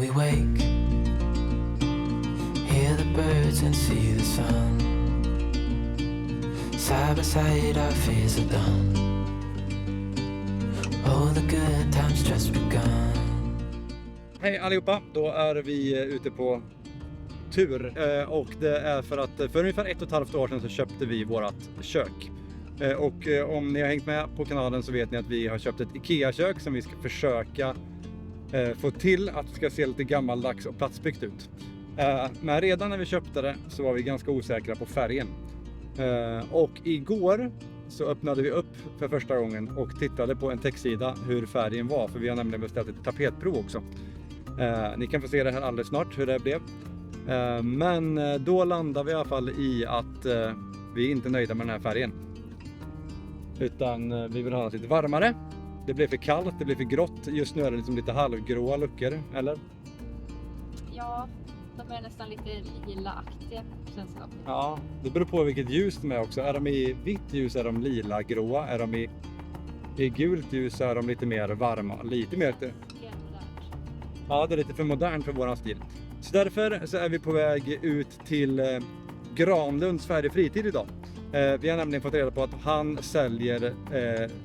we wake, hear the birds and see the sun. Side by side our fears are done. Oh, the good times just begun. Hej allihopa, då är vi ute på tur och det är för att för ungefär 1,5 år sedan så köpte vi vårat kök. Och om ni har hängt med på kanalen så vet ni att vi har köpt ett IKEA-kök som vi ska försöka få till att det ska se lite gammaldags och platsbyggt ut. Men redan när vi köpte det så var vi ganska osäkra på färgen. Och igår så öppnade vi upp för första gången och tittade på en textsida hur färgen var, för vi har nämligen beställt ett tapetprov också. Ni kan få se det här alldeles snart hur det blev. Men då landade vi i alla fall i att vi är inte nöjda med den här färgen. Utan vi vill ha något lite varmare. Det blev för kallt, det blev för grått. Just nu är det liksom lite halvgråa luckor, eller? Ja, de är nästan lite lila-aktiga sällskap. Ja, det beror på vilket ljus de är också. Är de i vitt ljus är de lila-gråa. Är de i gult ljus är de lite mer varma. Lite mer till. Ja, det är lite för modernt för våran stil. Så därför så är vi på väg ut till Granlunds Färg och Fritid idag. Vi har nämligen fått reda på att han säljer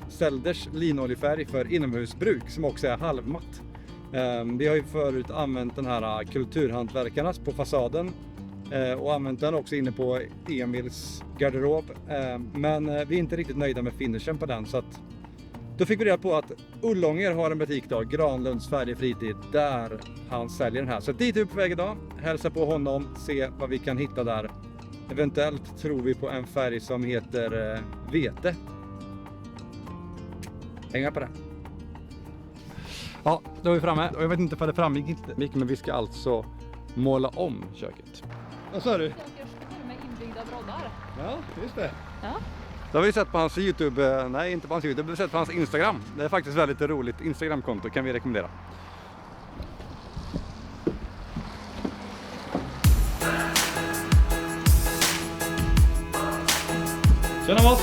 Selders linoljefärg för inomhusbruk som också är halvmatt. Vi har ju förut använt den här kulturhantverkarnas på fasaden och använt den också inne på Emils garderob. Men vi är inte riktigt nöjda med finishen på den, så att då fick vi reda på att Ullånger har en butik då, Granlunds Färg och Fritid, där han säljer den här. Så dit är vi på väg idag, hälsa på honom, se vad vi kan hitta där. Eventuellt tror vi på en färg som heter vete. Hänga på det. Ja, då är vi framme. Och jag vet inte om det framgick inte, men vi ska alltså måla om köket. Vad sa du? Med inbyggda broddar. Ja, just det. Ja. Det har vi sett på hans YouTube, nej inte på hans YouTube, det har vi sett på hans Instagram. Det är faktiskt väldigt roligt Instagramkonto, kan vi rekommendera. Tjena Mats!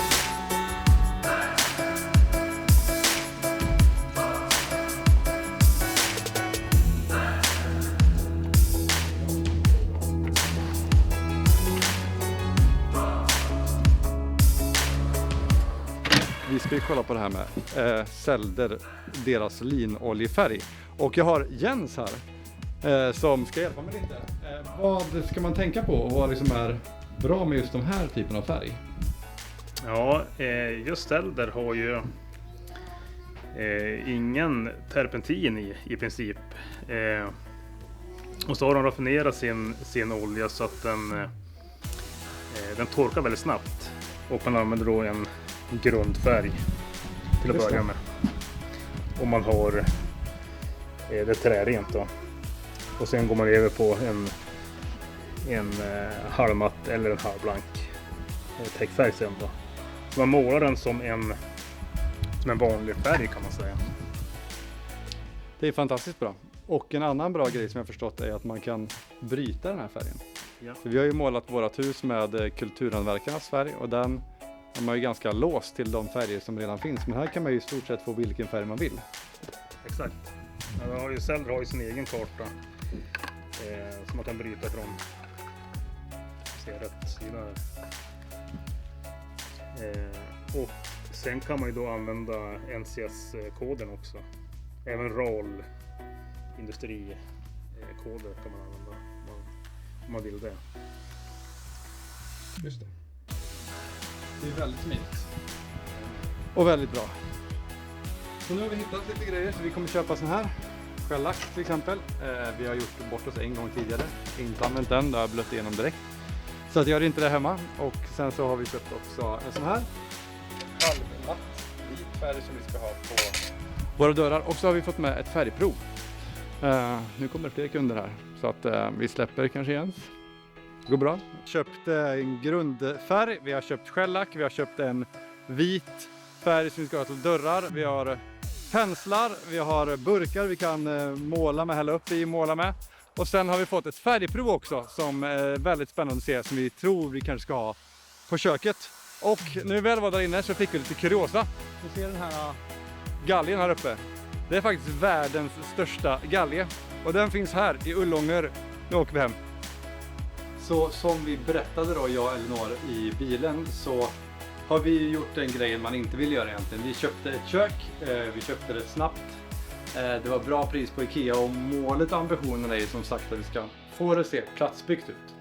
Vi ska ju kolla på det här med Selder, deras linoljefärg. Och jag har Jens här som ska hjälpa mig lite. Vad ska man tänka på och vad liksom är bra med just de här typen av färg? Ja, just Selder har ju ingen terpentin i princip. Och så har de raffinerat sin olja så att den torkar väldigt snabbt. Och man använder då en grundfärg till att börja med. Och man har det trärent då. Och sen går man över på en halvmatt eller en halvblank täckfärg sen då. Så man målar den som en vanlig färg kan man säga. Det är fantastiskt bra. Och en annan bra grej som jag förstått är att man kan bryta den här färgen. Ja. Så vi har ju målat vårat hus med kulturhantverkarnas färg och den är man ju ganska låst till de färger som redan finns. Men här kan man ju i stort sett få vilken färg man vill. Exakt. Ja, Selder har ju sin egen karta som man kan bryta från. Se rätt sida här. Och sen kan man ju då använda NCS-koden också. Även RAL industrikoder kan man använda om man vill det. Just det. Det är väldigt smidigt. Och väldigt bra. Så nu har vi hittat lite grejer så vi kommer köpa sån här. Shellac till exempel. Vi har gjort bort oss en gång tidigare. Inte använt den, då har jag blött igenom direkt. Så att jag gör inte det hemma. Och sen så har vi köpt också en sån här halvmatt vit färg som vi ska ha på våra dörrar. Och så har vi fått med ett färgprov. Nu kommer det fler kunder här. Så att vi släpper kanske Jens. Det går bra. Köpt en grundfärg. Vi har köpt shellac. Vi har köpt en vit färg som vi ska ha till dörrar. Vi har penslar. Vi har burkar vi kan måla med, hälla upp i, måla med. Och sen har vi fått ett färgprov också som är väldigt spännande att se, som vi tror vi kanske ska ha på köket. Och nu väl var där inne så fick vi lite kuriosa. Du ser den här galgen här uppe. Det är faktiskt världens största galge. Och den finns här i Ullånger. Nu åker vi hem. Så som vi berättade då, jag och Elinor i bilen, så har vi gjort den grejen man inte vill göra egentligen. Vi köpte ett kök, vi köpte det snabbt. Det var bra pris på Ikea och målet och ambitionen är som sagt att vi ska få det se platsbyggt ut.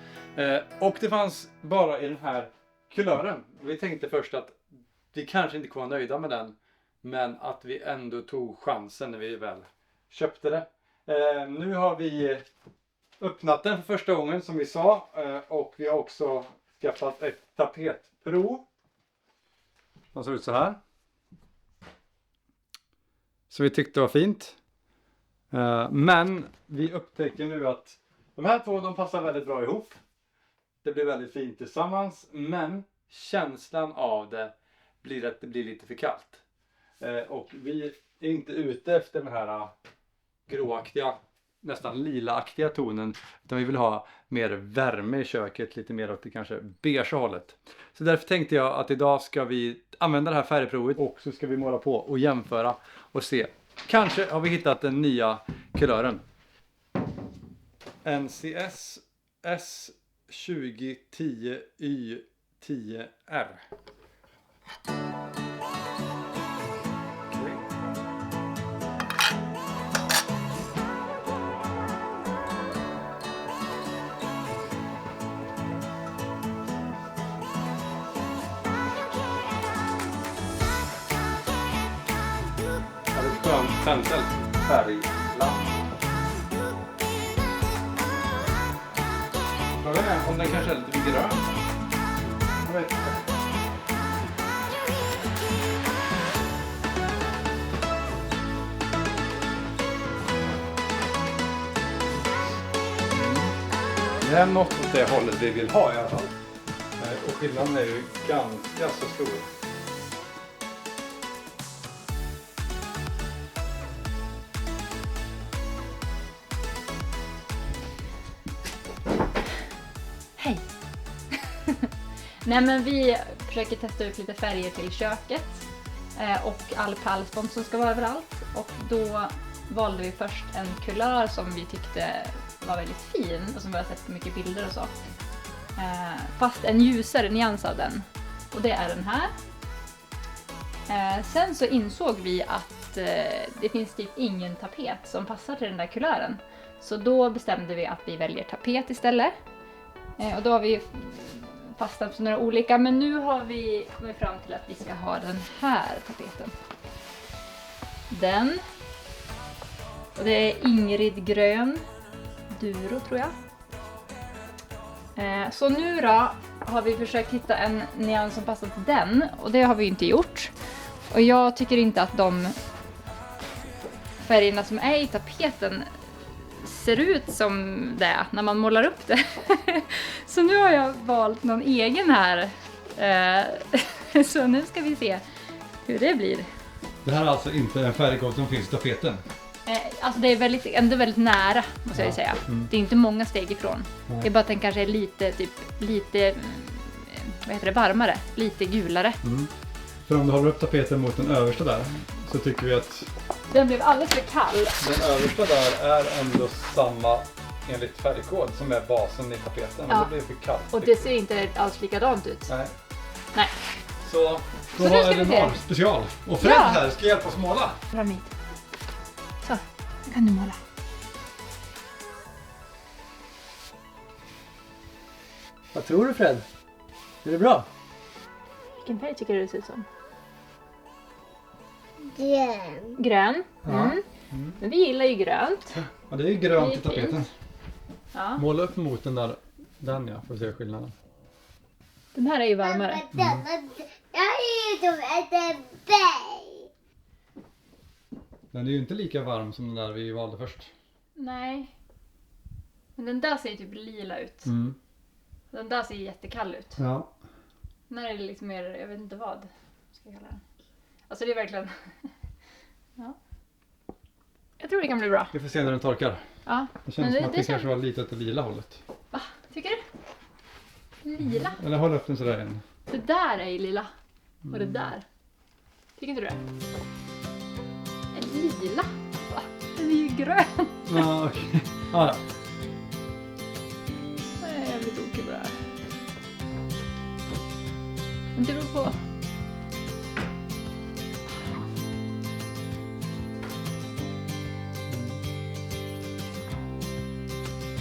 Och det fanns bara i den här kulören. Vi tänkte först att vi kanske inte kommer vara nöjda med den, men att vi ändå tog chansen när vi väl köpte det. Nu har vi öppnat den för första gången som vi sa, och vi har också skaffat ett tapetprov. Den ser ut så här. Så vi tyckte det var fint. Men vi upptäcker nu att de här två, de passar väldigt bra ihop. Det blir väldigt fint tillsammans, men känslan av det blir att det blir lite för kallt. Och vi är inte ute efter den här gråaktiga, nästan lilaaktiga tonen, utan vi vill ha mer värme i köket, lite mer åt det kanske beige hållet. Så därför tänkte jag att idag ska vi använda det här färgprovet och så ska vi måla på och jämföra och se. Kanske har vi hittat den nya kulören. NCS S2010 Y10R. Pensel, färglapp. Frågan är om den kanske är lite grön. Jag vet inte. Det är något åt det hållet vi vill ha i alla fall. Och skillnaden är ju ganska så stor. Hej! Nej, men vi försöker testa ut lite färger till köket och all pärlspont som ska vara överallt. Och då valde vi först en kulör som vi tyckte var väldigt fin och som vi har sett på mycket bilder och så. Fast en ljusare nyans av den. Och det är den här. Sen så insåg vi att det finns typ ingen tapet som passar till den där kulören. Så då bestämde vi att vi väljer tapet istället. Och då har vi fastnat på några olika, men nu har vi kommit fram till att vi ska ha den här tapeten. Den. Och det är Ingrid grön. Duro tror jag. Så nu då har vi försökt hitta en nyans som passar till den. Och det har vi inte gjort. Och jag tycker inte att de färgerna som är i tapeten ser ut som det när man målar upp det. Så nu har jag valt någon egen här. Så nu ska vi se hur det blir. Det här är alltså inte en färgkod som finns i tapeten? Alltså det är ändå väldigt nära, måste jag säga. Mm. Det är inte många steg ifrån. Nej. Det är bara att den kanske är lite vad heter det, varmare. Lite gulare. Mm. För om du håller upp tapeten mot den översta där så tycker vi att Den blev alldeles för kall. den översta där är ändå samma enligt färgkod som är basen i tapeten. Ja. Men det blir för kallt. Och det ser inte alls likadant ut. Nej. Nej. Så Så då nu har ska vi Elinor se. special. Och Fred Ja. här ska hjälpa oss måla. Fram hit. Så, nu kan du måla. Vad tror du, Fred? Är det bra? Vilken färg tycker du det ser ut som? Grön. Grön. Ja. Mm. Men vi gillar ju grönt. Ja, det är ju grönt Det är i tapeten. fint. Ja. Måla upp mot den där. Den ja, får se skillnaden. Den här är ju varmare. Jag är ju som ett berg. Den är ju inte lika varm som den där vi valde först. Nej. Men den där ser ju typ lila ut. Mm. Den där ser jättekall ut. Ja. Den här är liksom mer, jag vet inte vad ska jag kalla den. Alltså det är verkligen... ja. Jag tror det kan bli bra. Vi får se när den torkar. Ja. Det känns Men som att det känns- kanske var lite åt det lila hållet. Va? Tycker du? Lila? Eller håll upp den sådär igen. Det där är ju lila. Och det där. Tycker inte du det? lila. Va? Den är ju grön. Ja, okej. Ja, Jag är jävligt okej på det här. Men det beror på.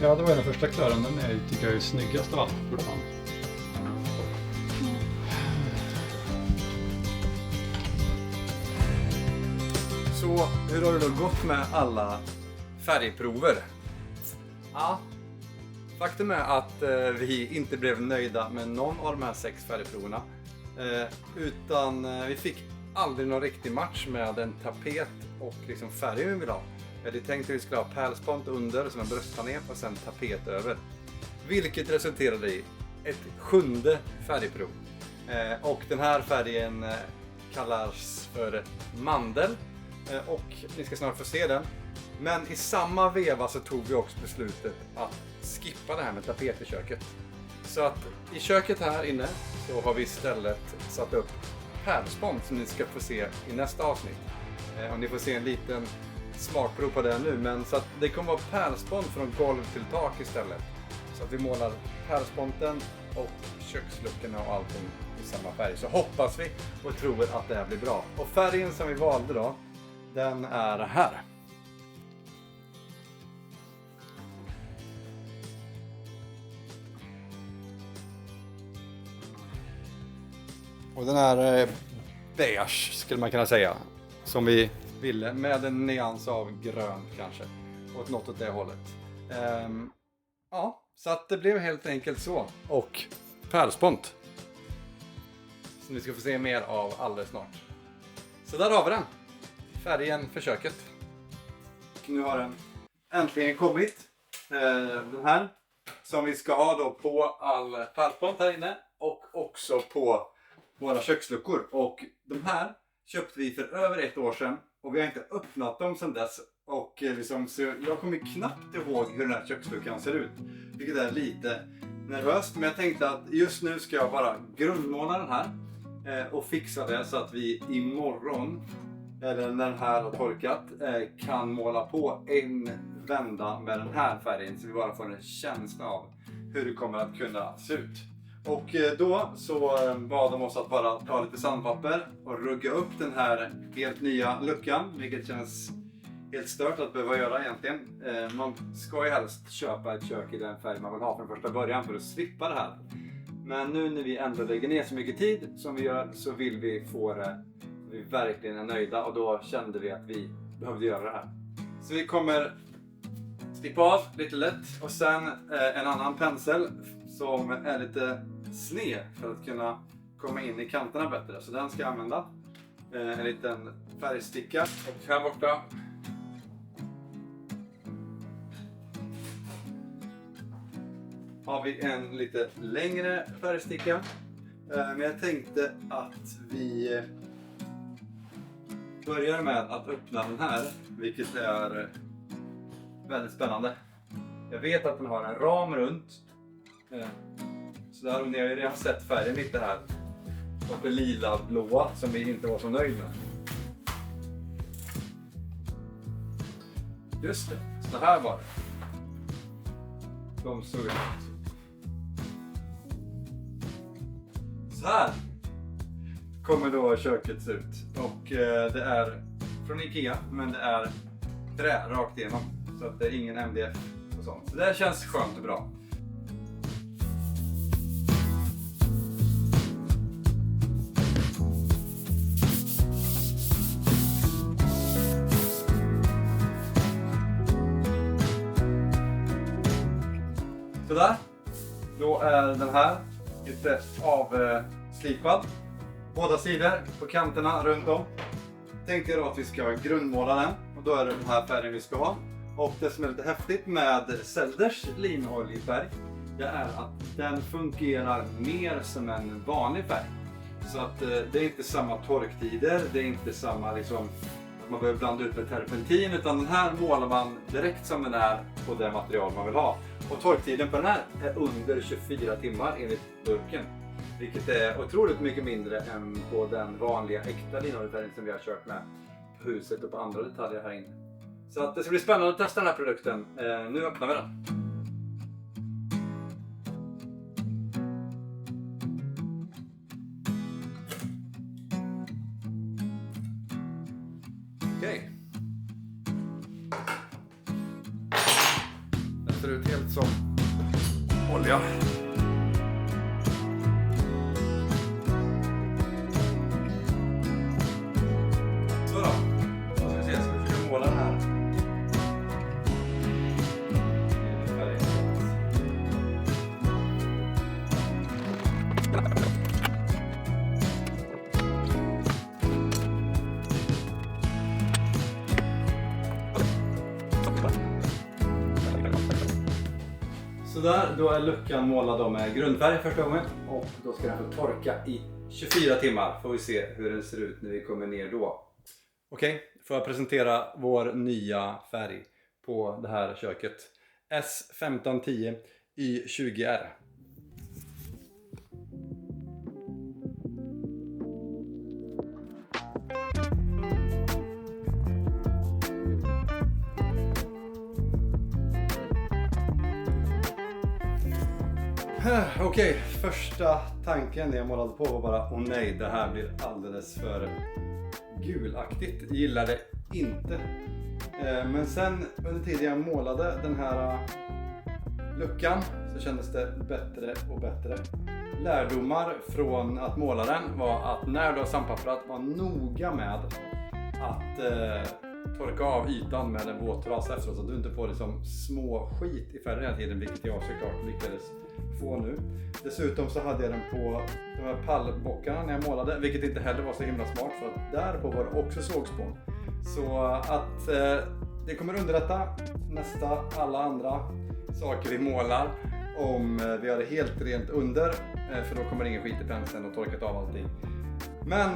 ja, det var den första klören. Den är, tycker jag är snyggast av allt fortfarande. Så hur har det då gått med alla färgprover? Ja, faktum är att vi inte blev nöjda med någon av de här 6 färgproverna. Utan vi fick aldrig någon riktig match med en tapet och liksom färgen vi vill ha. Vi hade tänkt att vi skulle ha pärlspont under som en bröstpanel och sen tapet över. Vilket resulterade i ett 7:e färgprov. Och den här färgen kallas för mandel. Och ni ska snart få se den. Men i samma veva så tog vi också beslutet att skippa det här med tapet i köket. Så att i köket här inne så har vi istället satt upp pärlspont som ni ska få se i nästa avsnitt. Och ni får se en liten smakprov på det nu. Men så att det kommer vara pärlspont från golv till tak istället. Så att vi målar pärlsponten och köksluckorna och allting i samma färg. Så hoppas vi och tror att det här blir bra. Och färgen som vi valde då, den är här. Och den är beige skulle man kunna säga. Som vi ville med en nyans av grönt kanske. Och något åt det hållet. Ja, så att det blev helt enkelt så. Och pärlspont. Som vi ska få se mer av alldeles snart. Så där har vi den. Färgen för köket. Nu har den äntligen kommit. Den här. Som vi ska ha då på all pärlspont här inne. Och också på våra köksluckor. Och de här köpte vi för över 1 år sedan. Och vi har inte öppnat dem sedan dess. Och liksom, så jag kommer knappt ihåg hur den här köksluckan ser ut. Vilket är lite nervöst. Men jag tänkte att just nu ska jag bara grundmåla den här. Och fixa det så att vi imorgon, eller när den här har torkat, kan måla på en vända med den här färgen. Så vi bara får en känsla av hur det kommer att kunna se ut. Och då så bad de oss att bara ta lite sandpapper och rugga upp den här helt nya luckan. Vilket känns helt stört att behöva göra egentligen. Man ska ju helst köpa ett kök i den färg man vill ha från första början för att slippa det här. Men nu när vi ändå lägger ner så mycket tid som vi gör så vill vi få det. Vi verkligen är nöjda och då kände vi att vi behövde göra det här. Så vi kommer slippa av lite lätt och sen en annan pensel som är lite sned för att kunna komma in i kanterna bättre. Så den ska jag använda. En liten färgsticka. Och här borta har vi en lite längre färgsticka. Men jag tänkte att vi börjar med att öppna den här. Vilket är väldigt spännande. Jag vet att den har en ram runt. Så där, om ni har ju redan sett färgen lite här. Och det lila blåa som vi inte var så nöjda med. Just det, så här var det. De såg ut. Så här kommer då köket se ut. Och det är från Ikea, men det är trä rakt igenom. Så att det är ingen MDF och sånt. Så det känns skönt och bra. Sådär. Då är den här lite avslipad. Båda sidor på kanterna runt om. Tänkte jag då att vi ska grundmåla den. Och då är det den här färgen vi ska ha. Och det som är lite häftigt med Zelders linoljefärg, det är att den fungerar mer som en vanlig färg. Så att det är inte samma torktider, det är inte samma liksom att man behöver blanda ut med terpentin, utan den här målar man direkt som den är på det material man vill ha. Och torktiden på den här är under 24 timmar enligt burken. Vilket är otroligt mycket mindre än på den vanliga äkta linoljefärgen som vi har kört med på huset och på andra detaljer här inne. Så att det ska bli spännande att testa den här produkten. Nu öppnar vi den. Okej. Den ser ut helt som olja. Så då. Då ska vi se, ska vi försöka måla den här. Så där, då är luckan målad med grundfärg första gången och då ska den få torka i 24 timmar. Får vi se hur den ser ut när vi kommer ner då. Okej, får jag presentera vår nya färg på det här köket. S1510 Y20R. Okej, första tanken när jag målade på var bara åh nej, det här blir alldeles för gulaktigt. Gillar det inte. Men sen under tiden jag målade den här luckan så kändes det bättre och bättre. Lärdomar från att måla den var att när du har sandpapprat, var noga med att torka av ytan med en våt trasa efteråt så att du inte får liksom små skit i färgen hela tiden, vilket jag såklart lyckades få nu. Dessutom så hade jag den på de här pallbockarna när jag målade, vilket inte heller var så himla smart för att där på var det också sågspån. Så att det kommer underlätta nästa alla andra saker vi målar om vi har det helt rent under, för då kommer det ingen skit i penseln och torkat av allting. Men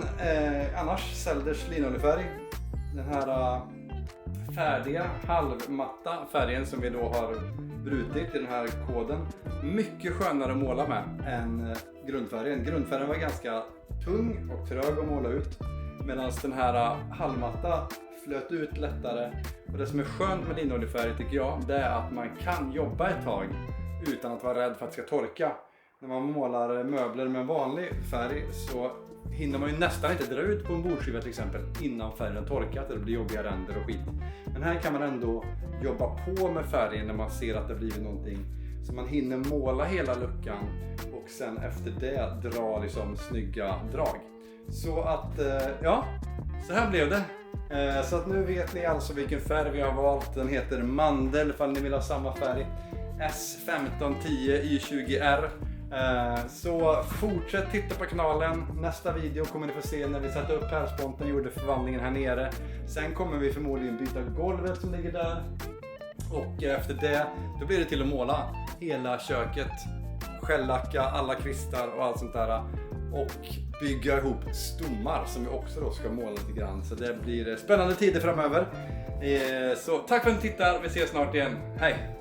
annars Zelders linoljefärg, den här färdiga halvmatta färgen som vi då har brutit i den här koden, mycket skönare att måla med än grundfärgen. Grundfärgen var ganska tung och trög att måla ut, medan den här halvmatta flöt ut lättare. Och det som är skönt med linoljefärg tycker jag, det är att man kan jobba ett tag utan att vara rädd för att det ska torka. När man målar möbler med en vanlig färg så hinner man ju nästan inte dra ut på en bordskiva till exempel innan färgen torkat, det blir jobbiga ränder och skit. Men här kan man ändå jobba på med färgen när man ser att det blivit någonting, så man hinner måla hela luckan och sen efter det dra liksom snygga drag. Så att ja, så här blev det. Så att nu vet ni alltså vilken färg vi har valt. Den heter Mandel ifall ni vill ha samma färg. S1510 Y20R. Så fortsätt titta på kanalen. Nästa video kommer ni få se när vi satte upp pärlsponten, gjorde förvandlingen här nere. Sen kommer vi förmodligen byta golvet som ligger där. Och efter det, då blir det till att måla hela köket. Skällacka alla kvistar och allt sånt där. Och bygga ihop stommar som vi också då ska måla lite grann. Så det blir spännande tider framöver. Så tack för att ni tittar, vi ses snart igen. Hej!